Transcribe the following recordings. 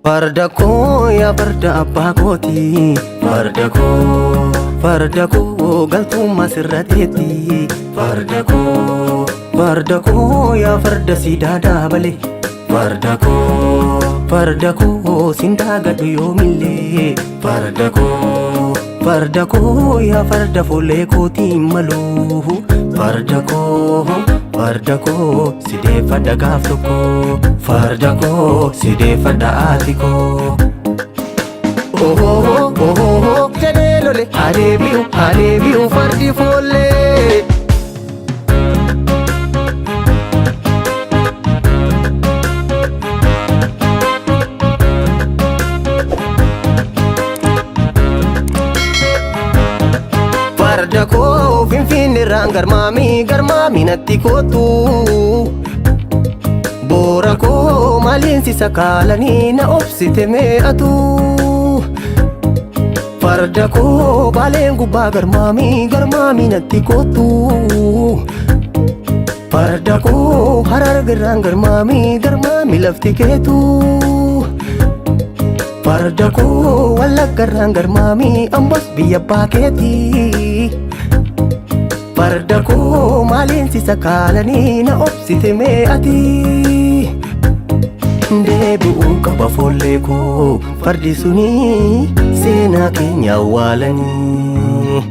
Farda koo yaa farda abbaa kooti, farda koo galtummaa sirrateetti. Farda koo yaa farda siidaa daabale. Farda koo sindaa gadhu yoomillee. Farda koo yaa farda foollee kootiin malu. Farda koo sideeffadha gaaf tokko. Farda koo sideeffadha ati koo. Jedhee lole adeebi'u fardi foollee. Farda koo finfinneerraan garmaamii natti kootu. Boora koo maaliinsi sakaalanii na obsite mee'atu. Farda koo baaleen gubbaa garmaamii natti kootu. Farda koo harargeerraan garmaamii lafti keetu. Farda koo wallaggarraan garmaamii ambos biyya abbaa keeti. Farda koo maaliinsi sakaalanii na obsite mee'ati. Deebi'uu qaba foollee koo fardi suni seenaa keenya awwaalanii.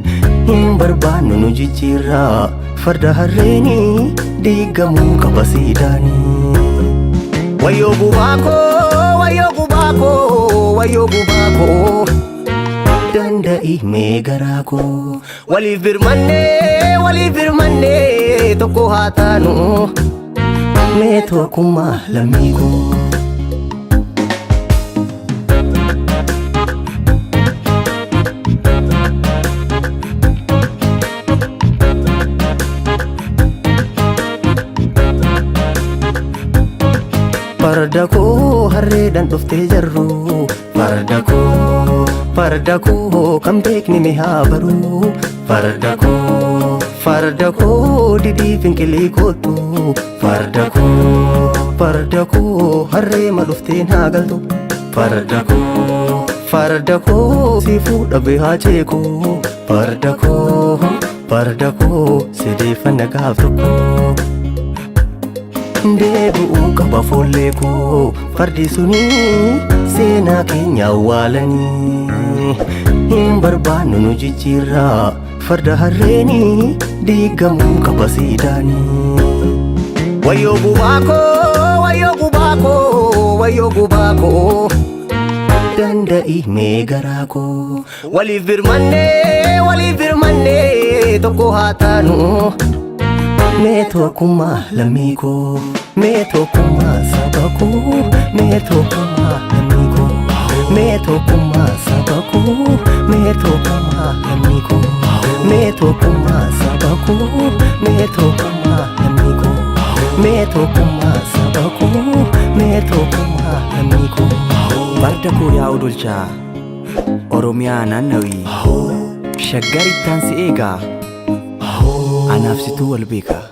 Hin barbaannu nu jijjiirraa farda harreeni diigamuu qaba siidaanii. Wayyoo gubaa koo danda'i mee garaa koo. Waliif birmannee tokko haa taanu. Mee tokkummaa lammii koo. Farda koo harreedhaan dhuftee jarru. Farda koo kan beekni mee haa baru. Farda koo didii finqilii kootu. Farda koo harree ma dhufteen haa galtu. Farda koo si fuudhabee haa ceeku. Farda koo sideeffanna gaaf tokko. Deebi'uu qaba foollee koo fardi suni seenaa keenya awwaalanii. Hin barbaannu nu jijjiirraa farda harreeni diigamuu qaba siidaanii. Wayyoo gubaa koo danda'i mee garaa koo. Waliif birmannee tokko haa taanu. Mee tokkummaa lammii koo. Mee tokkummaa saba koo. Mee tokkummaa lammii koo. Mee tokkummaa saba koo. Mee tokkummaa lammii koo. Mee tokkummaa saba koo. Mee tokkummaa lammii koo. Mee tokkummaa saba koo. Mee tokkummaa lammii koo. Farda koo yaa odolchaa Oromiyaa naannawii shaggarittaan si eegaa anaaf situu wal beekaa.